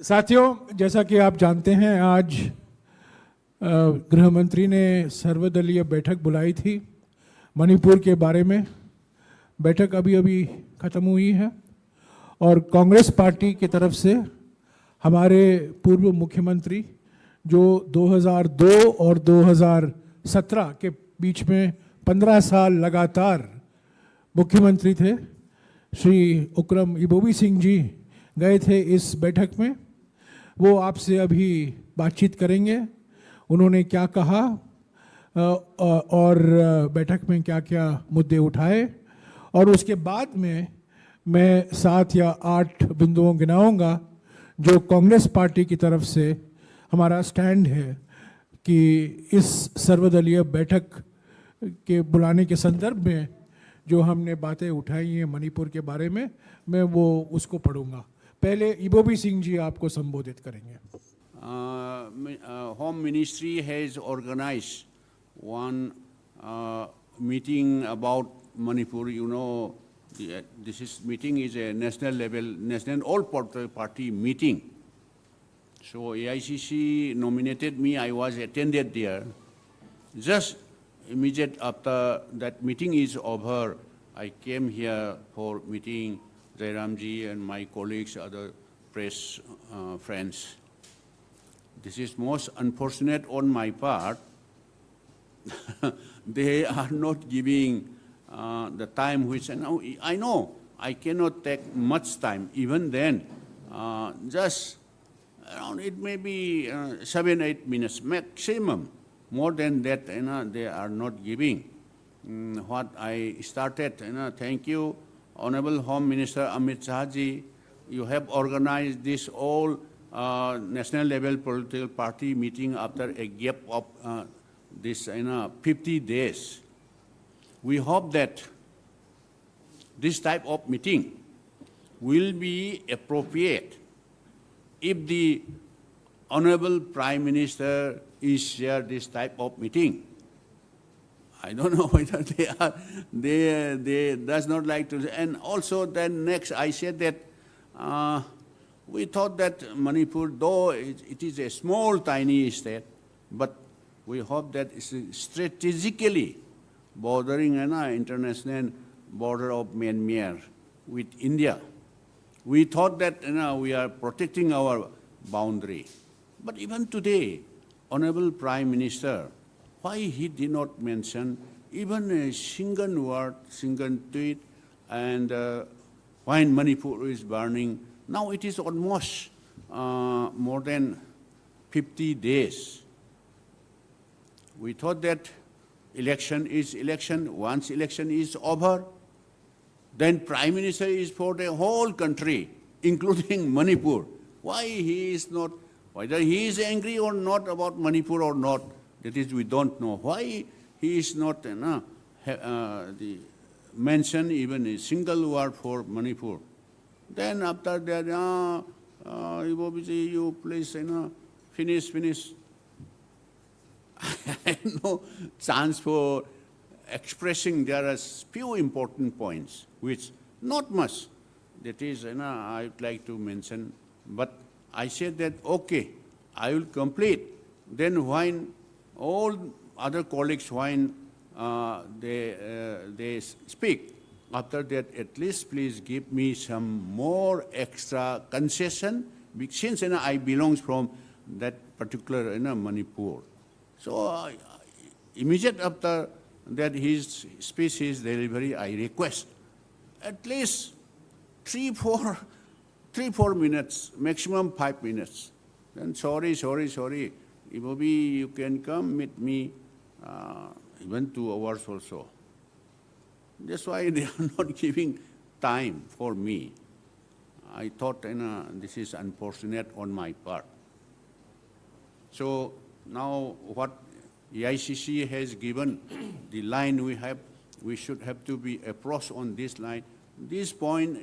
साथियों, जैसा कि आप जानते हैं, आज गृह मंत्री ने सर्वदलीय बैठक बुलाई थी मणिपुर के बारे में। बैठक अभी अभी ख़त्म हुई है और कांग्रेस पार्टी की तरफ से हमारे पूर्व मुख्यमंत्री जो 2002 और 2017 के बीच में 15 साल लगातार मुख्यमंत्री थे, श्री उक्रम इबोबी सिंह जी गए थे इस बैठक में। वो आपसे अभी बातचीत करेंगे, उन्होंने क्या कहा और बैठक में क्या क्या मुद्दे उठाए, और उसके बाद में मैं 7 या 8 बिंदुओं गिनाऊंगा जो कांग्रेस पार्टी की तरफ से हमारा स्टैंड है कि इस सर्वदलीय बैठक के बुलाने के संदर्भ में जो हमने बातें उठाई हैं मणिपुर के बारे में, मैं वो उसको पढ़ूंगा। पहले इबोबी सिंह जी आपको संबोधित करेंगे। Home Ministry has organized one meeting about Manipur. You know, this meeting is a national level, national all-party meeting. So AICC nominated me. I was attended there. Just immediate after that meeting is over, I came here for meeting Jairamji and my colleagues, other press friends. This is most unfortunate on my part. They are not giving the time which I know I cannot take much time. Even then, just around it may be 7-8 minutes maximum. More than that, they are not giving. What I started, thank you, Honorable Home Minister Amit Shah ji. You have organized this all national level political party meeting after a gap of this 50 days. We hope that this type of meeting will be appropriate if the Honorable Prime Minister is here this type of meeting. I don't know whether they does not like to. And also then next I said that we thought that Manipur, though it is a small, tiny state, but we hope that it's strategically bordering an international border of Myanmar with India. We thought that we are protecting our boundary. But even today, Honorable Prime Minister, why he did not mention even a single word, single tweet, and when Manipur is burning, now it is almost more than 50 days. We thought that election is election. Once election is over, then Prime Minister is for the whole country, including Manipur. Why he is not, whether he is angry or not about Manipur or not, that is we don't know. Why he is not mention even a single word for Manipur. Then after that, you please finish. I have no chance for expressing. There are few important points, which not much. That is, I would like to mention. But I said that, okay, I will complete. Then when all other colleagues, when they speak, after that, at least please give me some more extra concession, since I belong from that particular Manipur. So immediate after that his speech, his delivery, I request at least 3-4 minutes, maximum 5 minutes. Then sorry. Ibobi, you can come meet me even 2 hours also. That's why they are not giving time for me. I thought this is unfortunate on my part. So now what AICC has given, the line we should have to be approached on this line. This point,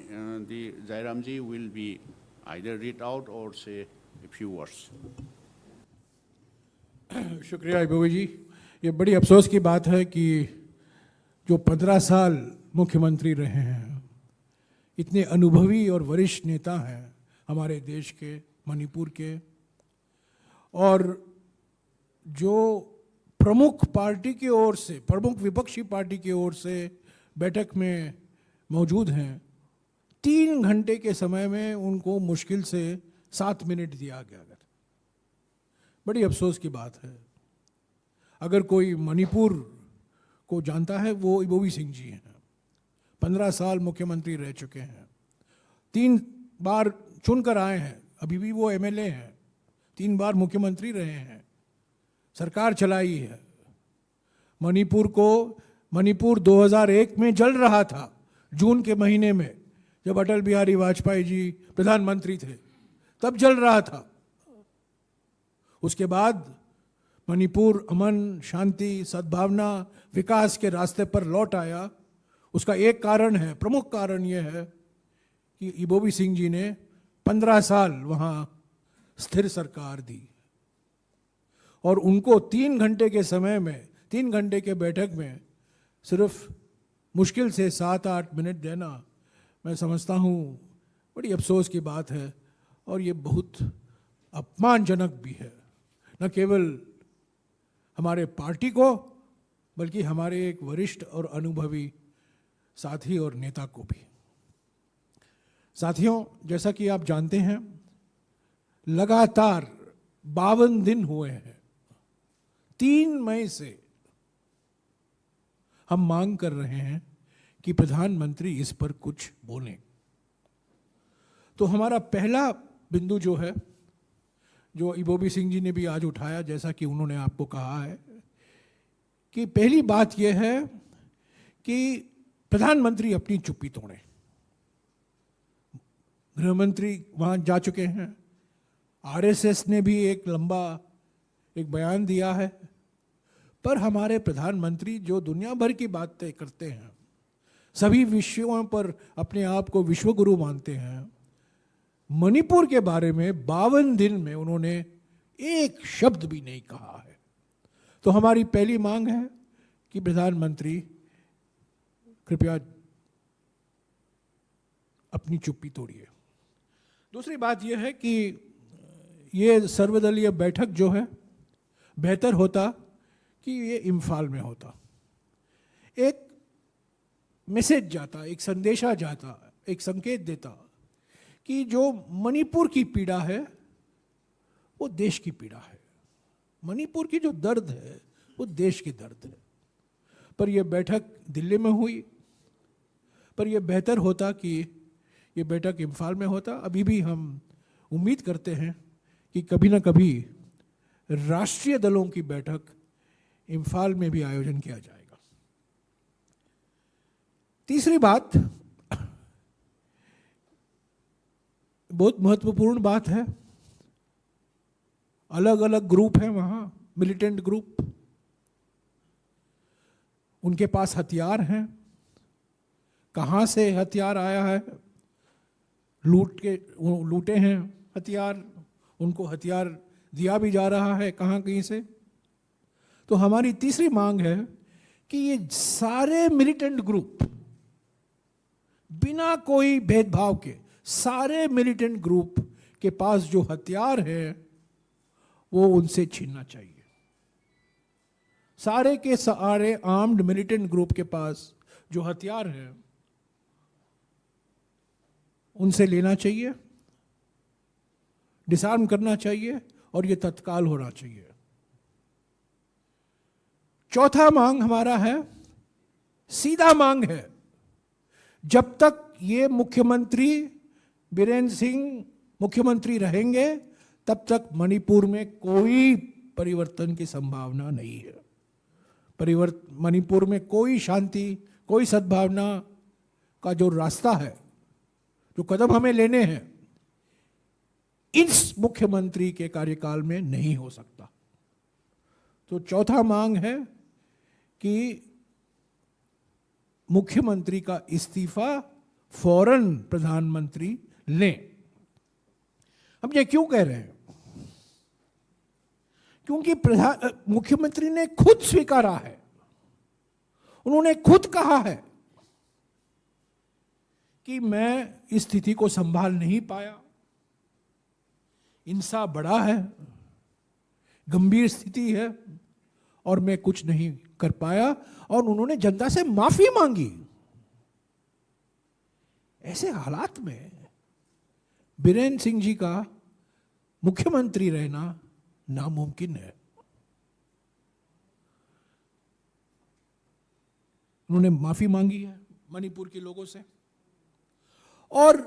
the Jairamji will be either read out or say a few words. शुक्रिया इबोबी जी। ये बड़ी अफसोस की बात है कि जो 15 साल मुख्यमंत्री रहे हैं, इतने अनुभवी और वरिष्ठ नेता हैं हमारे देश के, मणिपुर के, और जो प्रमुख पार्टी की ओर से, प्रमुख विपक्षी पार्टी की ओर से बैठक में मौजूद हैं, 3 घंटे के समय में उनको मुश्किल से 7 मिनट दिया गया। बड़ी अफसोस की बात है। अगर कोई मणिपुर को जानता है वो इबोवी सिंह जी हैं। 15 साल मुख्यमंत्री रह चुके हैं, 3 बार चुनकर आए हैं, अभी भी वो एमएलए हैं, 3 बार मुख्यमंत्री रहे हैं, सरकार चलाई है। मणिपुर 2001 में जल रहा था, जून के महीने में, जब अटल बिहारी वाजपेयी जी प्रधानमंत्री थे, तब जल रहा था। उसके बाद मणिपुर अमन, शांति, सद्भावना, विकास के रास्ते पर लौट आया। उसका एक कारण है, प्रमुख कारण यह है कि इबोवी सिंह जी ने 15 साल वहाँ स्थिर सरकार दी, और उनको 3 घंटे के समय में, 3 घंटे के बैठक में सिर्फ मुश्किल से 7-8 मिनट देना, मैं समझता हूँ बड़ी अफसोस की बात है, और ये बहुत अपमानजनक भी है, न केवल हमारे पार्टी को बल्कि हमारे एक वरिष्ठ और अनुभवी साथी और नेता को भी। साथियों, जैसा कि आप जानते हैं, लगातार 52 दिन हुए हैं, 3 मई से हम मांग कर रहे हैं कि प्रधानमंत्री इस पर कुछ बोलें। तो हमारा पहला बिंदु जो है, जो इबोवी सिंह जी ने भी आज उठाया, जैसा कि उन्होंने आपको कहा है, कि पहली बात यह है कि प्रधानमंत्री अपनी चुप्पी तोड़ें। गृह मंत्री वहाँ जा चुके हैं, आरएसएस ने भी एक लंबा बयान दिया है, पर हमारे प्रधानमंत्री जो दुनिया भर की बातें करते हैं, सभी विषयों पर अपने आप को विश्वगुरु मानते हैं, मणिपुर के बारे में 52 दिन में उन्होंने एक शब्द भी नहीं कहा है। तो हमारी पहली मांग है कि प्रधानमंत्री कृपया अपनी चुप्पी तोड़िए। दूसरी बात यह है कि ये सर्वदलीय बैठक जो है, बेहतर होता कि ये इम्फाल में होता, एक मैसेज जाता, एक संदेशा जाता, एक संकेत देता कि जो मणिपुर की पीड़ा है वो देश की पीड़ा है, मणिपुर की जो दर्द है वो देश की दर्द है। पर यह बैठक दिल्ली में हुई, पर यह बेहतर होता कि ये बैठक इम्फाल में होता। अभी भी हम उम्मीद करते हैं कि कभी ना कभी राष्ट्रीय दलों की बैठक इम्फाल में भी आयोजन किया जाएगा। तीसरी बात, बहुत महत्वपूर्ण बात है, अलग अलग ग्रुप हैं वहाँ, मिलिटेंट ग्रुप, उनके पास हथियार हैं। कहाँ से हथियार आया है? लूटे हैं हथियार, उनको हथियार दिया भी जा रहा है कहाँ कहीं से। तो हमारी तीसरी मांग है कि ये सारे मिलिटेंट ग्रुप, बिना कोई भेदभाव के, सारे मिलिटेंट ग्रुप के पास जो हथियार है वो उनसे छीनना चाहिए। सारे के सारे आर्म्ड मिलिटेंट ग्रुप के पास जो हथियार है उनसे लेना चाहिए, डिसआर्म करना चाहिए, और ये तत्काल होना चाहिए। चौथा मांग हमारा है, सीधा मांग है, जब तक ये मुख्यमंत्री बीरेन्द्र सिंह मुख्यमंत्री रहेंगे तब तक मणिपुर में कोई परिवर्तन की संभावना नहीं है। मणिपुर में कोई शांति, कोई सद्भावना का जो रास्ता है, जो कदम हमें लेने हैं, इस मुख्यमंत्री के कार्यकाल में नहीं हो सकता। तो चौथा मांग है कि मुख्यमंत्री का इस्तीफा फौरन प्रधानमंत्री लें। हम ये क्यों कह रहे हैं? क्योंकि मुख्यमंत्री ने खुद स्वीकारा है, उन्होंने खुद कहा है कि मैं इस स्थिति को संभाल नहीं पाया, इंसा बड़ा है, गंभीर स्थिति है और मैं कुछ नहीं कर पाया, और उन्होंने जनता से माफी मांगी। ऐसे हालात में बीरेन सिंह जी का मुख्यमंत्री रहना नामुमकिन है। उन्होंने माफी मांगी है मणिपुर के लोगों से, और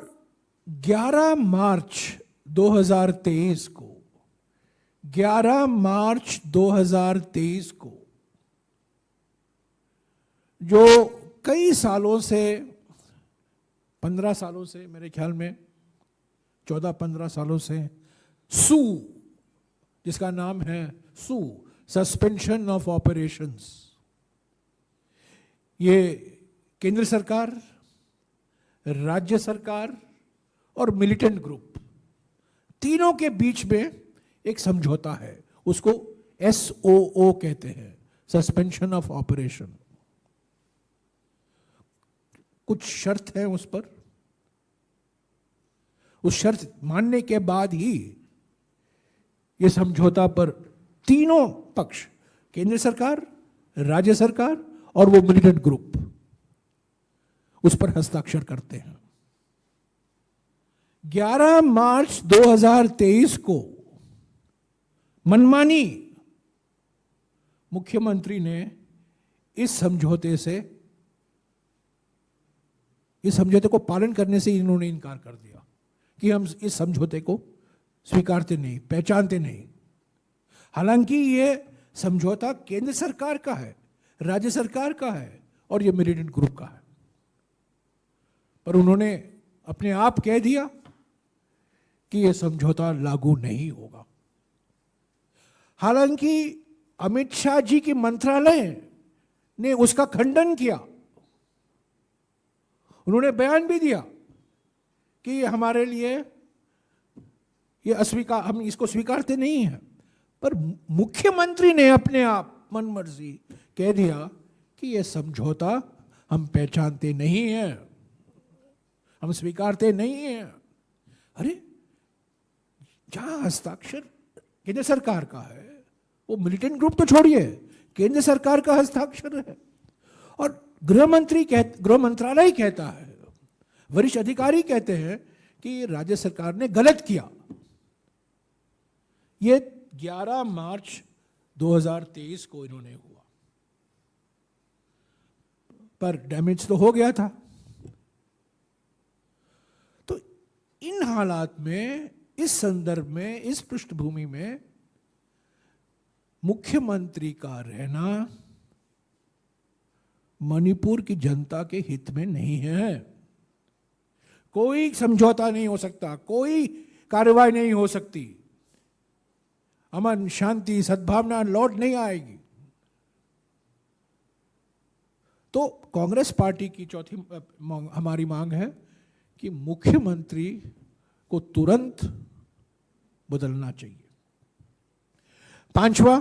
11 मार्च 2023 को 11 मार्च 2023 को जो कई सालों से, 15 सालों से, मेरे ख्याल में 14-15 सालों से सू, जिसका नाम है सू, सस्पेंशन ऑफ ऑपरेशंस, ये केंद्र सरकार, राज्य सरकार और मिलिटेंट ग्रुप तीनों के बीच में एक समझौता है, उसको SOO कहते हैं, सस्पेंशन ऑफ ऑपरेशन। कुछ शर्त है उस पर, उस शर्त मानने के बाद ही यह समझौता पर तीनों पक्ष, केंद्र सरकार, राज्य सरकार और वो मिलिटेंट ग्रुप, उस पर हस्ताक्षर करते हैं। 11 मार्च 2023 को मनमानी मुख्यमंत्री ने इस समझौते को पालन करने से इन्होंने इनकार कर दिया कि हम इस समझौते को स्वीकारते नहीं, पहचानते नहीं। हालांकि ये समझौता केंद्र सरकार का है, राज्य सरकार का है और ये मिलिटेंट ग्रुप का है, पर उन्होंने अपने आप कह दिया कि यह समझौता लागू नहीं होगा। हालांकि अमित शाह जी की मंत्रालय ने उसका खंडन किया, उन्होंने बयान भी दिया कि ये हमारे लिए ये अस्वीकार, हम इसको स्वीकारते नहीं हैं, पर मुख्यमंत्री ने अपने आप मनमर्जी कह दिया कि यह समझौता हम पहचानते नहीं हैं, हम स्वीकारते नहीं हैं। अरे, जहां हस्ताक्षर केंद्र सरकार का है, वो मिलिटेंट ग्रुप तो छोड़िए, केंद्र सरकार का हस्ताक्षर है, और गृह मंत्रालय कहता है, वरिष्ठ अधिकारी कहते हैं कि राज्य सरकार ने गलत किया। ये 11 मार्च 2023 को इन्होंने हुआ, पर डैमेज तो हो गया था। तो इन हालात में, इस संदर्भ में, इस पृष्ठभूमि में मुख्यमंत्री का रहना मणिपुर की जनता के हित में नहीं है। कोई समझौता नहीं हो सकता, कोई कार्रवाई नहीं हो सकती, अमन, शांति, सद्भावना लौट नहीं आएगी। तो कांग्रेस पार्टी की चौथी हमारी मांग है कि मुख्यमंत्री को तुरंत बदलना चाहिए। पांचवा,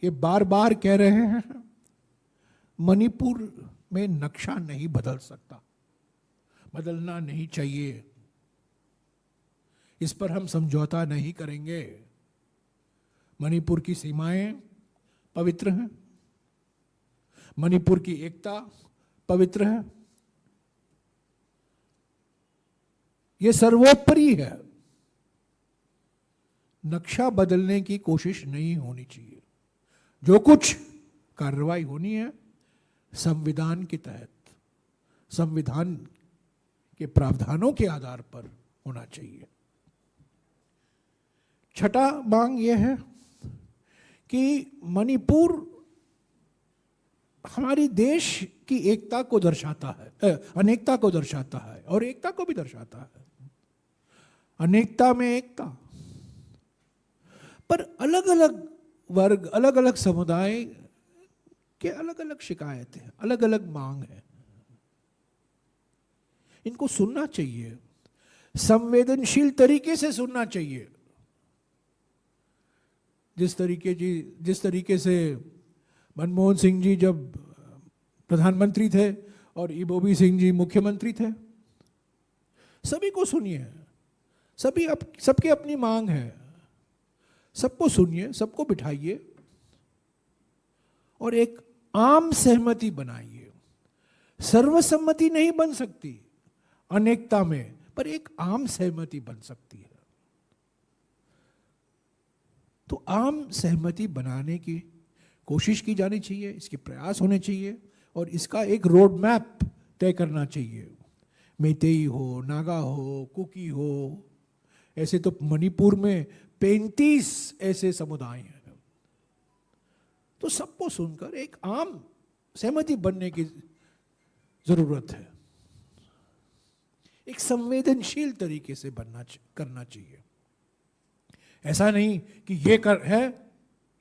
ये बार बार कह रहे हैं मणिपुर में नक्शा नहीं बदल सकता, बदलना नहीं चाहिए, इस पर हम समझौता नहीं करेंगे। मणिपुर की सीमाएं पवित्र हैं, मणिपुर की एकता पवित्र है, यह सर्वोपरि है। नक्शा बदलने की कोशिश नहीं होनी चाहिए। जो कुछ कार्रवाई होनी है संविधान के तहत, संविधान के प्रावधानों के आधार पर होना चाहिए। छठा मांग यह है कि मणिपुर हमारी देश की एकता को दर्शाता है, अनेकता को दर्शाता है और एकता को भी दर्शाता है। अनेकता में एकता, पर अलग अलग वर्ग, अलग अलग समुदाय के अलग अलग शिकायतें हैं, अलग अलग मांग है, इनको सुनना चाहिए, संवेदनशील तरीके से सुनना चाहिए। जिस तरीके से मनमोहन सिंह जी जब प्रधानमंत्री थे और इबोबी सिंह जी मुख्यमंत्री थे, सभी को सुनिए, सबकी अपनी मांग है, सबको सुनिए, सबको बिठाइए और एक आम सहमति बनाइए। सर्वसम्मति नहीं बन सकती अनेकता में, पर एक आम सहमति बन सकती है। तो आम सहमति बनाने की कोशिश की जानी चाहिए, इसके प्रयास होने चाहिए और इसका एक रोड मैप तय करना चाहिए। मैतेई हो, नागा हो, कुकी हो, ऐसे तो मणिपुर में 35 ऐसे समुदाय हैं। तो सबको सुनकर एक आम सहमति बनने की जरूरत है। एक संवेदनशील तरीके से करना चाहिए। ऐसा नहीं कि ये कर है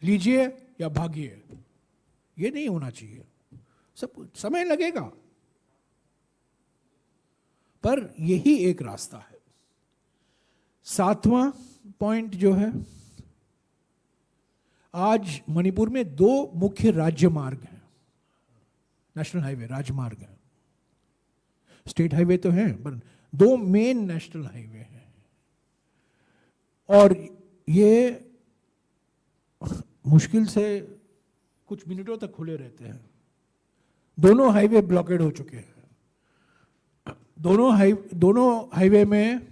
लीजिए या भागिए, ये नहीं होना चाहिए। सब समय लगेगा, पर यही एक रास्ता है। 7वां पॉइंट जो है, आज मणिपुर में 2 मुख्य राज्य मार्ग हैं, नेशनल हाईवे, राजमार्ग हैं। स्टेट हाईवे तो हैं, पर 2 मेन नेशनल हाईवे हैं और ये मुश्किल से कुछ मिनटों तक खुले रहते हैं। दोनों हाईवे ब्लॉकेड हो चुके हैं। दोनों हाईवे में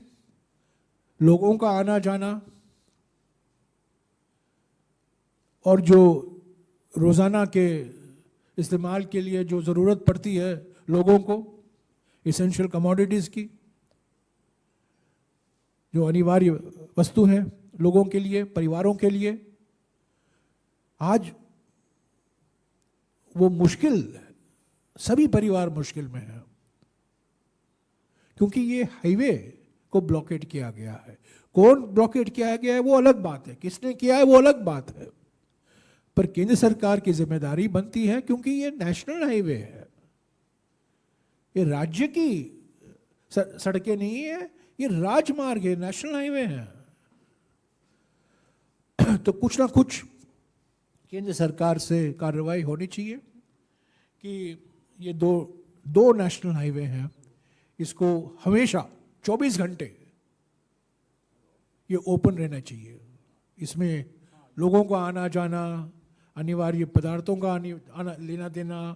लोगों का आना जाना और जो रोजाना के इस्तेमाल के लिए जो ज़रूरत पड़ती है लोगों को, एसेंशियल कमोडिटीज़ की, जो अनिवार्य वस्तु है लोगों के लिए, परिवारों के लिए, आज वो मुश्किल, सभी परिवार मुश्किल में हैं क्योंकि ये हाईवे को ब्लॉकेट किया गया है। कौन ब्लॉकेट किया गया है वो अलग बात है, किसने किया है वो अलग बात है, पर केंद्र सरकार की जिम्मेदारी बनती है क्योंकि ये नेशनल हाईवे है, ये राज्य की सड़कें नहीं है, ये राजमार्ग है, नेशनल हाईवे है। तो कुछ ना कुछ केंद्र सरकार से कार्रवाई होनी चाहिए कि ये दो नेशनल हाईवे हैं, इसको हमेशा 24 घंटे ये ओपन रहना चाहिए। इसमें लोगों का आना जाना, अनिवार्य पदार्थों का लेना देना,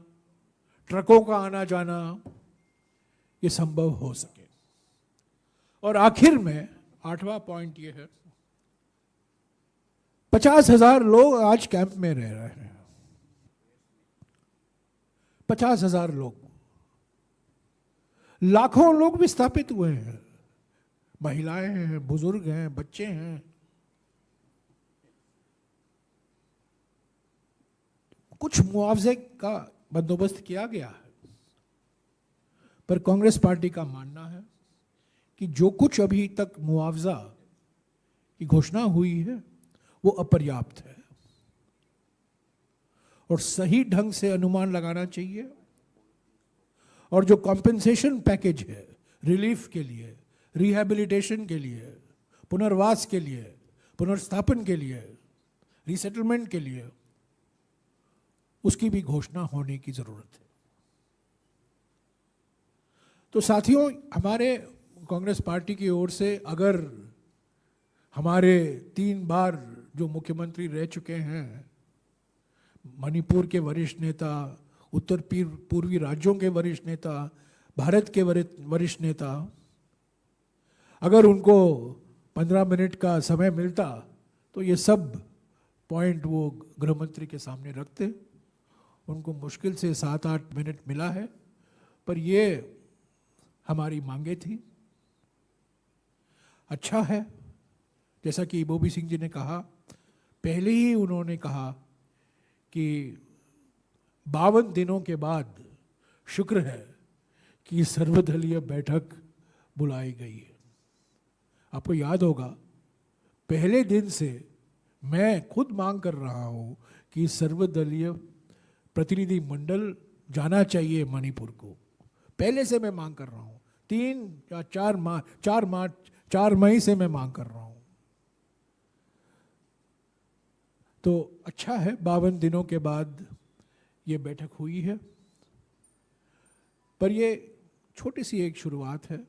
ट्रकों का आना जाना, ये संभव हो सके। और आखिर में 8वां पॉइंट ये है, 50,000 लोग आज कैंप में रह रहे हैं। 50,000 लोग, लाखों लोग विस्थापित हुए हैं, महिलाएं हैं, बुजुर्ग हैं, बच्चे हैं। कुछ मुआवजे का बंदोबस्त किया गया है, पर कांग्रेस पार्टी का मानना है कि जो कुछ अभी तक मुआवजा की घोषणा हुई है वो अपर्याप्त है और सही ढंग से अनुमान लगाना चाहिए। और जो कॉम्पेंसेशन पैकेज है रिलीफ के लिए, रिहैबिलिटेशन के लिए, पुनर्वास के लिए, पुनर्स्थापन के लिए, रीसेटलमेंट के लिए, उसकी भी घोषणा होने की जरूरत है। तो साथियों, हमारे कांग्रेस पार्टी की ओर से अगर हमारे 3 बार जो मुख्यमंत्री रह चुके हैं, मणिपुर के वरिष्ठ नेता, उत्तर पूर्वी राज्यों के वरिष्ठ नेता, भारत के वरिष्ठ नेता, अगर उनको 15 मिनट का समय मिलता तो ये सब पॉइंट वो गृहमंत्री के सामने रखते। उनको मुश्किल से 7-8 मिनट मिला है, पर ये हमारी मांगे थी। अच्छा है, जैसा कि बोबी सिंह जी ने कहा, पहले ही उन्होंने कहा कि 52 दिनों के बाद शुक्र है कि सर्वदलीय बैठक बुलाई गई है। आपको याद होगा, पहले दिन से मैं खुद मांग कर रहा हूं कि सर्वदलीय प्रतिनिधि मंडल जाना चाहिए मणिपुर को। पहले से मैं मांग कर रहा हूं, 3 या 4 मई से मैं मांग कर रहा हूं। तो अच्छा है, 52 दिनों के बाद ये बैठक हुई है, पर ये छोटी सी एक शुरुआत है।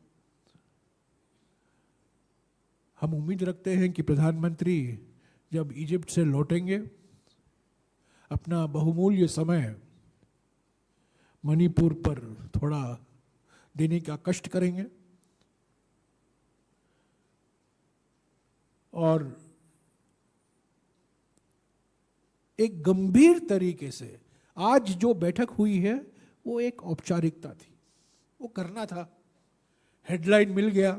हम उम्मीद रखते हैं कि प्रधानमंत्री जब इजिप्ट से लौटेंगे अपना बहुमूल्य समय मणिपुर पर थोड़ा देने का कष्ट करेंगे और एक गंभीर तरीके से आज जो बैठक हुई है वो एक औपचारिकता थी, वो करना था। हेडलाइन मिल गया,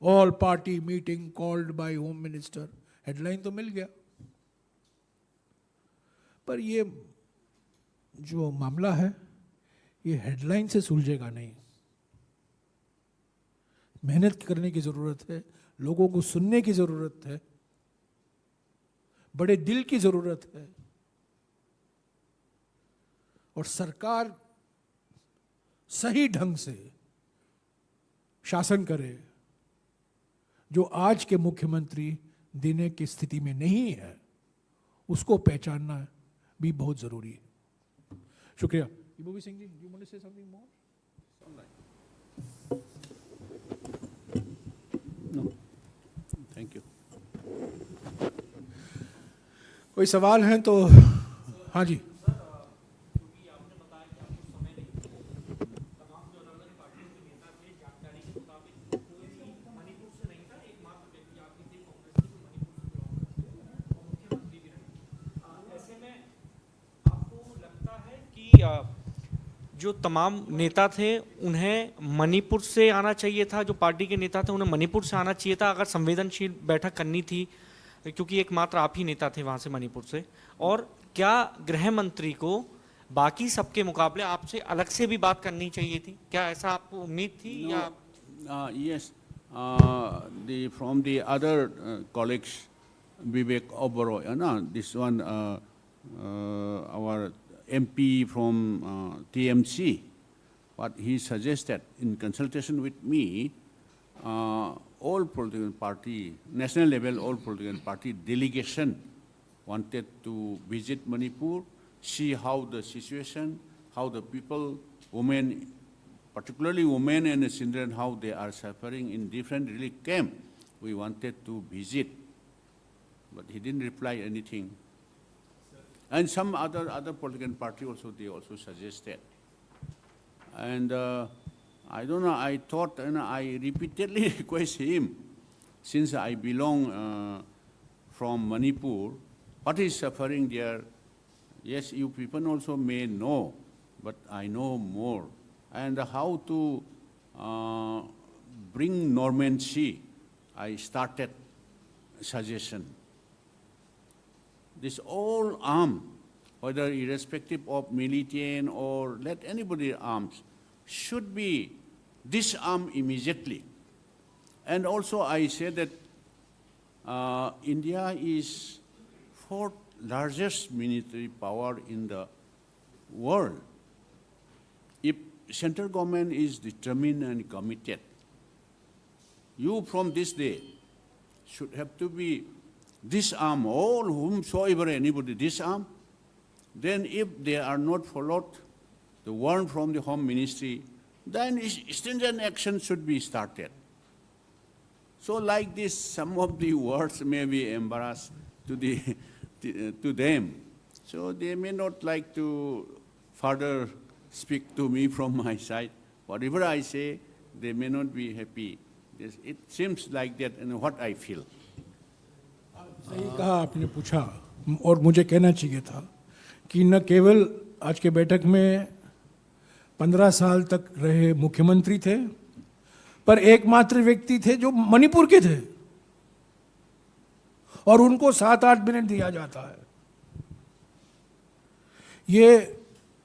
all party meeting called by home minister, headline तो मिल गया, पर ये जो मामला है ये हेडलाइन से सुलझेगा नहीं। मेहनत करने की जरूरत है, लोगों को सुनने की जरूरत है, बड़े दिल की जरूरत है और सरकार सही ढंग से शासन करे जो आज के मुख्यमंत्री देने की स्थिति में नहीं है, उसको पहचानना भी बहुत जरूरी है। शुक्रिया। Ibobi Singh ji, you want to say something more? No. Thank you. कोई सवाल है तो हाँ जी। जो तमाम नेता थे उन्हें मणिपुर से आना चाहिए था, जो पार्टी के नेता थे उन्हें मणिपुर से आना चाहिए था अगर संवेदनशील बैठक करनी थी, क्योंकि एकमात्र आप ही नेता थे वहां से मणिपुर से। और क्या गृह मंत्री को बाकी सबके मुकाबले आपसे अलग से भी बात करनी चाहिए थी? क्या ऐसा आपको उम्मीद थी? No, या yes, from the other colleagues, Vivek Oberoi, this one, our MP from TMC, what he suggested in consultation with me, all political party, national level, all political party delegation wanted to visit Manipur, see how the situation, how the people, women, particularly women and children, how they are suffering in different relief camp. We wanted to visit, but he didn't reply anything. And some other political party also, they also suggested. And I don't know, I thought, and I repeatedly request him, since I belong from Manipur, what is suffering there? Yes, you people also may know, but I know more. And how to bring normalcy, I started suggestion. This all arm, whether irrespective of militant or let anybody arms, should be disarmed immediately. And also I said that India is fourth largest military power in the world. If central government is determined and committed, you from this day should have to be disarm all whomsoever anybody disarm. Then if they are not followed, the warrant from the Home Ministry, then stringent action should be started. So like this, some of the words may be embarrassed to them. So they may not like to further speak to me from my side. Whatever I say, they may not be happy. It seems like that and what I feel. सही कहा आपने पूछा, और मुझे कहना चाहिए था कि न केवल आज के बैठक में 15 साल तक रहे मुख्यमंत्री थे, पर एकमात्र व्यक्ति थे जो मणिपुर के थे और उनको 7-8 मिनट दिया जाता है। ये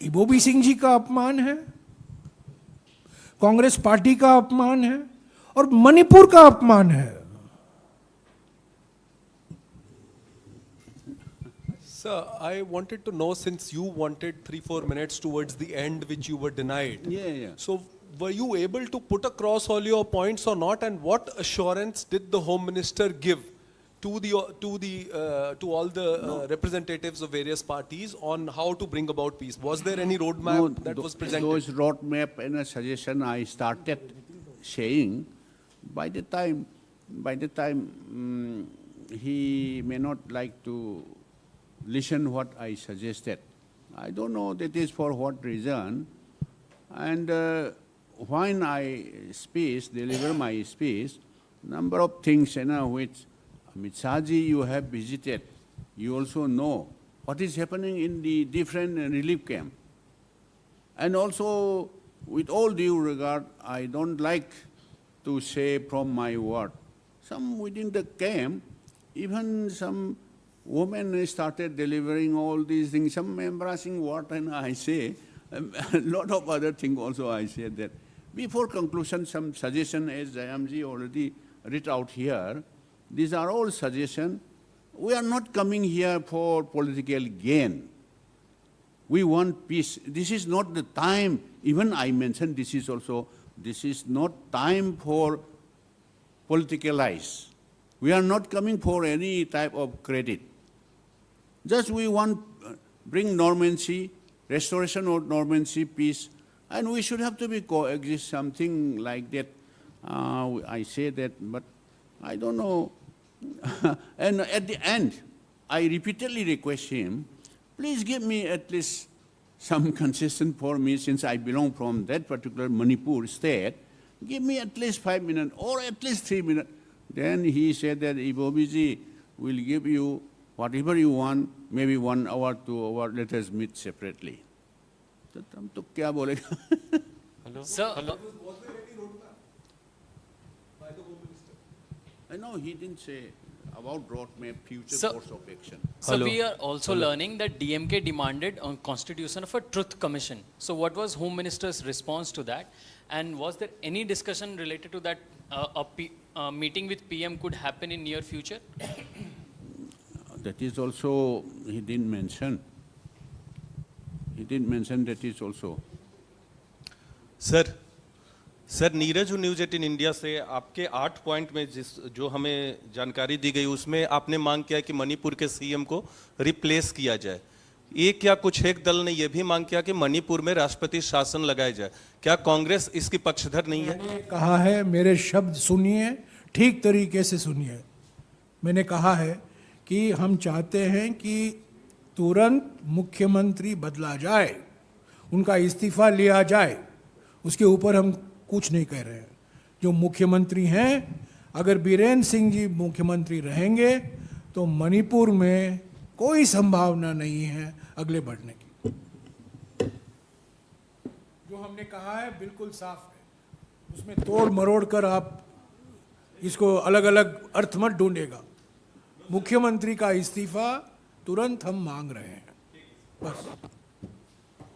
इबोबी सिंह जी का अपमान है, कांग्रेस पार्टी का अपमान है और मणिपुर का अपमान है। Sir, I wanted to know, since you wanted 3-4 minutes towards the end, which you were denied. Yeah. So, were you able to put across all your points or not? And what assurance did the Home Minister give to all the representatives of various parties on how to bring about peace? Was there any roadmap that was presented? Those roadmap and a suggestion I started saying, by the time he he may not like to listen what I suggested. I don't know that is for what reason. And when I deliver my speech, number of things, which Amit Shahji you have visited, you also know what is happening in the different relief camp. And also, with all due regard, I don't like to say from my word. Some within the camp, even some women started delivering all these things, some embarrassing word, and I say, a lot of other things also I said that. Before conclusion, some suggestion, as Jayamji already read out here, these are all suggestions. We are not coming here for political gain. We want peace. This is not the time, even I mentioned this is not time for politicalize. We are not coming for any type of credit. Just we want bring normalcy, restoration of normalcy, peace, and we should have to be coexist, something like that. I say that, but I don't know. And at the end, I repeatedly request him, please give me at least some concession for me, since I belong from that particular Manipur state. Give me at least 5 minutes or at least 3 minutes. Then he said that Ibobiji will give you whatever you want, maybe 1 hour, 2 hours, let us meet separately. तो हम तो क्या बोलेगा? Sir, I know he didn't say about roadmap, future Sir- course of action. so we are also learning that DMK demanded a constitution of a truth commission. So what was Home Minister's response to that? And was there any discussion related to that a meeting with PM could happen in near future? That is also, he didn't mention. He didn't mention that is also. Sir Neeraj news 18 India से आपके 8 point में जो हमें जानकारी दी गई उसमें आपने मांग किया कि मणिपुर के सीएम को रिप्लेस किया जाए। एक या कुछ एक दल ने यह भी मांग किया कि मणिपुर में राष्ट्रपति शासन लगाया जाए। क्या कांग्रेस इसकी पक्षधर नहीं है? मैंने कहा है, मेरे शब्द सुनिए, ठीक तरीके से सुनिए। मैंने कहा है कि हम चाहते हैं कि तुरंत मुख्यमंत्री बदला जाए, उनका इस्तीफा लिया जाए। उसके ऊपर हम कुछ नहीं कह रहे हैं। जो मुख्यमंत्री हैं, अगर बीरेन्द्र सिंह जी मुख्यमंत्री रहेंगे तो मणिपुर में कोई संभावना नहीं है अगले बढ़ने की। जो हमने कहा है बिल्कुल साफ है, उसमें तोड़ मरोड़ कर आप इसको अलग अलग अर्थ मत ढूंढेगा। मुख्यमंत्री का इस्तीफा तुरंत हम मांग रहे हैं, बस।